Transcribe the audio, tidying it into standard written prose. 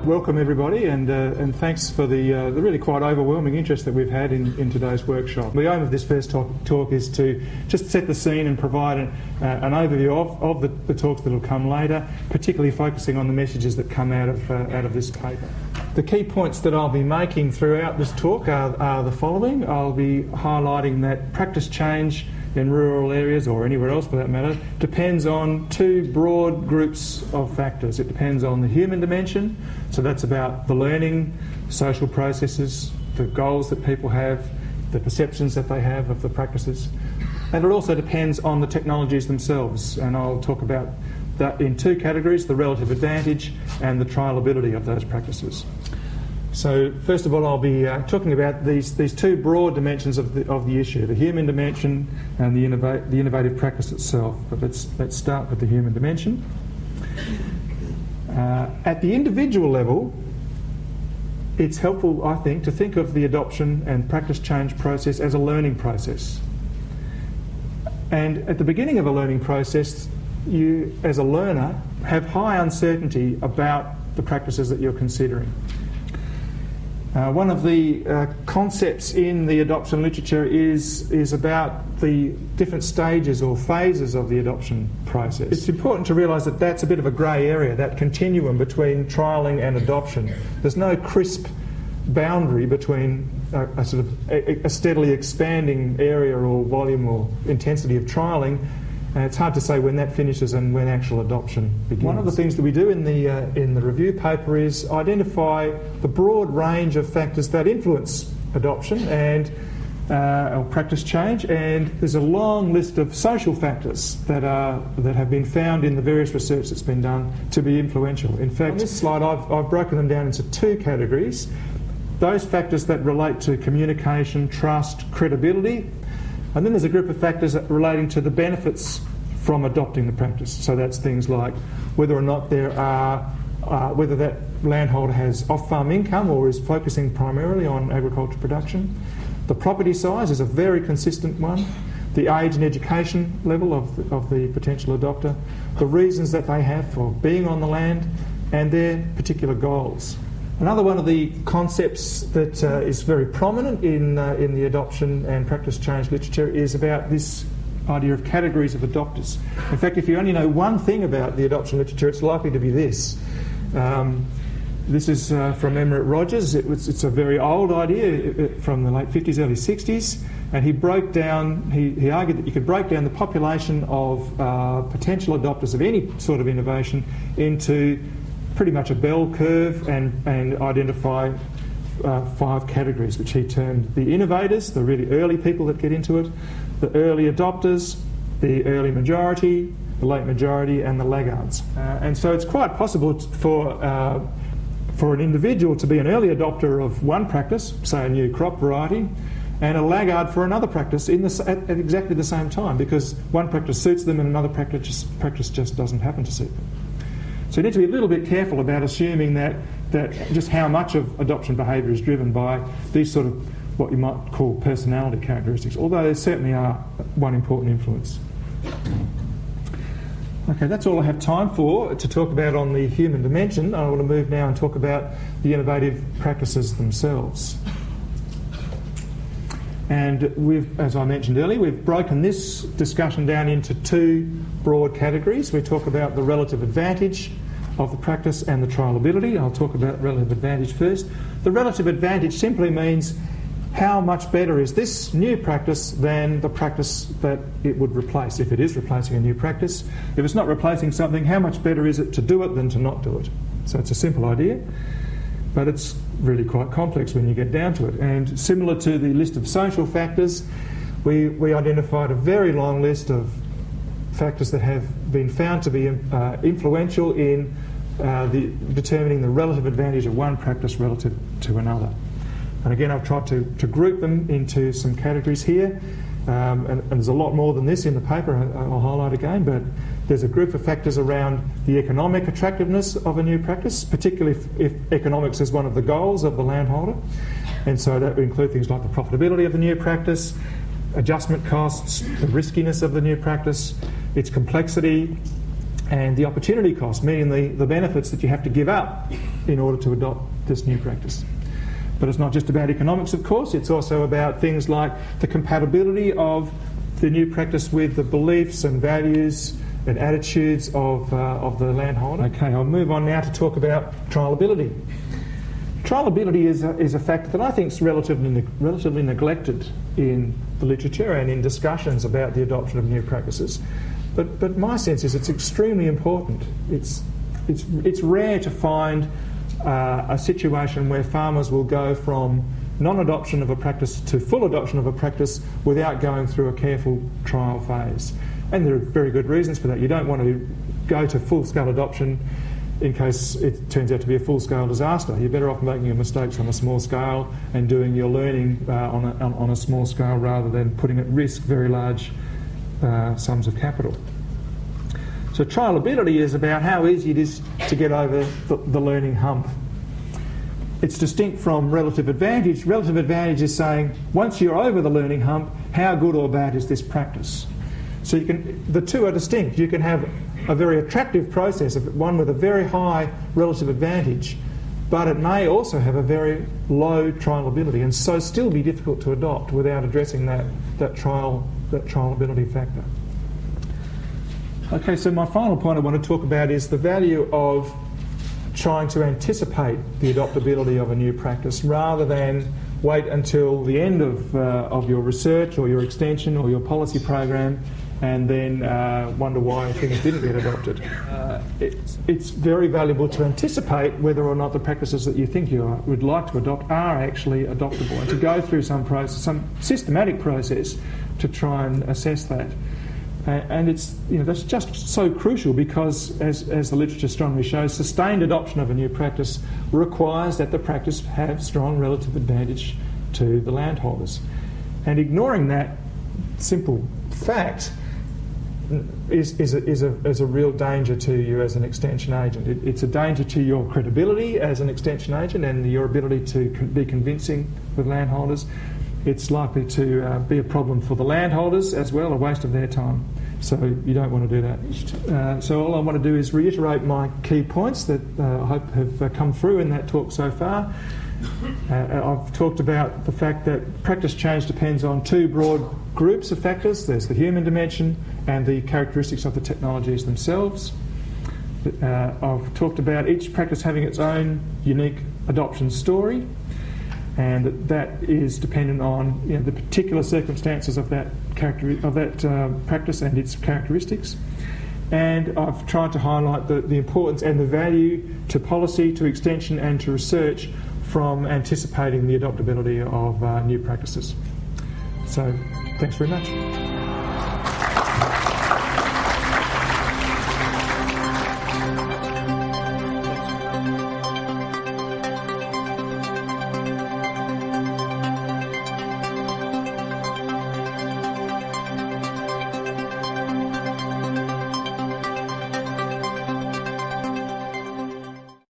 Welcome everybody, and thanks for the really quite overwhelming interest that we've had in today's workshop. The aim of this first talk is to just set the scene and provide an overview of the talks that will come later, particularly focusing on the messages that come out of this paper. The key points that I'll be making throughout this talk are the following. I'll be highlighting that practice change in rural areas, or anywhere else for that matter, depends on two broad groups of factors. It depends on the human dimension, so that's about the learning, social processes, the goals that people have, the perceptions that they have of the practices. And it also depends on the technologies themselves, and I'll talk about that in two categories: the relative advantage and the trialability of those practices. So first of all, I'll be talking about these two broad dimensions of the issue: the human dimension and the innovative practice itself. But let's start with the human dimension. At the individual level, it's helpful, I think, to think of the adoption and practice change process as a learning process. And at the beginning of a learning process, you, as a learner, have high uncertainty about the practices that you're considering. One of the concepts in the adoption literature is about the different stages or phases of the adoption process. It's important to realise that that's a bit of a grey area, that continuum between trialling and adoption. There's no crisp boundary between a sort of a steadily expanding area or volume or intensity of trialling. It's hard to say when that finishes and when actual adoption begins. One of the things that we do in the review paper is identify the broad range of factors that influence adoption and or practice change, and there's a long list of social factors that have been found in the various research that's been done to be influential. In fact, on this slide I've broken them down into two categories: those factors that relate to communication, trust, credibility. And then there's a group of factors relating to the benefits from adopting the practice. So that's things like whether or not whether that landholder has off-farm income or is focusing primarily on agricultural production. The property size is a very consistent one. The age and education level of the potential adopter. The reasons that they have for being on the land and their particular goals. Another one of the concepts that is very prominent in the adoption and practice change literature is about this idea of categories of adopters. In fact, if you only know one thing about the adoption literature, it's likely to be this. This is from Emmerich Rogers. It's a very old idea from the late 50s, early 60s, and he argued that you could break down the population of potential adopters of any sort of innovation into pretty much a bell curve and identify 5 categories, which he termed the innovators, the really early people that get into it, the early adopters, the early majority, the late majority, and the laggards. And so it's quite possible for an individual to be an early adopter of one practice, say a new crop variety, and a laggard for another practice at exactly the same time, because one practice suits them and another practice just doesn't happen to suit them. So you need to be a little bit careful about assuming that just how much of adoption behaviour is driven by these sort of what you might call personality characteristics, although there certainly are one important influence. Okay, that's all I have time for to talk about on the human dimension. I want to move now and talk about the innovative practices themselves. And as I mentioned earlier, we've broken this discussion down into two broad categories. We talk about the relative advantage of the practice and the trialability. I'll talk about relative advantage first. The relative advantage simply means how much better is this new practice than the practice that it would replace, if it is replacing a new practice. If it's not replacing something, how much better is it to do it than to not do it? So it's a simple idea, but it's really quite complex when you get down to it. And similar to the list of social factors, we identified a very long list of factors that have been found to be influential in determining the relative advantage of one practice relative to another. And again, I've tried to group them into some categories here, and there's a lot more than this in the paper I'll highlight again, but there's a group of factors around the economic attractiveness of a new practice, particularly if economics is one of the goals of the landholder. And so that would include things like the profitability of the new practice, adjustment costs, the riskiness of the new practice, its complexity, and the opportunity cost, meaning the benefits that you have to give up in order to adopt this new practice. But it's not just about economics, of course, it's also about things like the compatibility of the new practice with the beliefs and values and attitudes of the landholder. Okay, I'll move on now to talk about trialability. Trialability is a factor that I think is relatively neglected in the literature and in discussions about the adoption of new practices. But my sense is it's extremely important. It's rare to find a situation where farmers will go from non-adoption of a practice to full adoption of a practice without going through a careful trial phase. And there are very good reasons for that. You don't want to go to full-scale adoption in case it turns out to be a full-scale disaster. You're better off making your mistakes on a small scale and doing your learning on a small scale rather than putting at risk very large sums of capital. So trialability is about how easy it is to get over the learning hump. It's distinct from relative advantage. Relative advantage is saying, once you're over the learning hump, how good or bad is this practice? So the two are distinct. You can have a very attractive process, one with a very high relative advantage, but it may also have a very low trialability and so still be difficult to adopt without addressing that trialability factor. Okay, so my final point I want to talk about is the value of trying to anticipate the adoptability of a new practice rather than wait until the end of your research or your extension or your policy program and then wonder why things didn't get adopted. It's very valuable to anticipate whether or not the practices that you think you would like to adopt are actually adoptable and to go through some systematic process to try and assess that. And that's just so crucial because, as the literature strongly shows, sustained adoption of a new practice requires that the practice have strong relative advantage to the landholders. And ignoring that simple fact is a real danger to you as an extension agent. It's a danger to your credibility as an extension agent and your ability to be convincing with landholders. It's likely to be a problem for the landholders as well, a waste of their time. So you don't want to do that. So all I want to do is reiterate my key points that I hope have come through in that talk so far. I've talked about the fact that practice change depends on two broad groups of factors. There's the human dimension and the characteristics of the technologies themselves. I've talked about each practice having its own unique adoption story, and that is dependent on the particular circumstances of that practice and its characteristics. And I've tried to highlight the importance and the value to policy, to extension and to research from anticipating the adoptability of new practices. So thanks very much.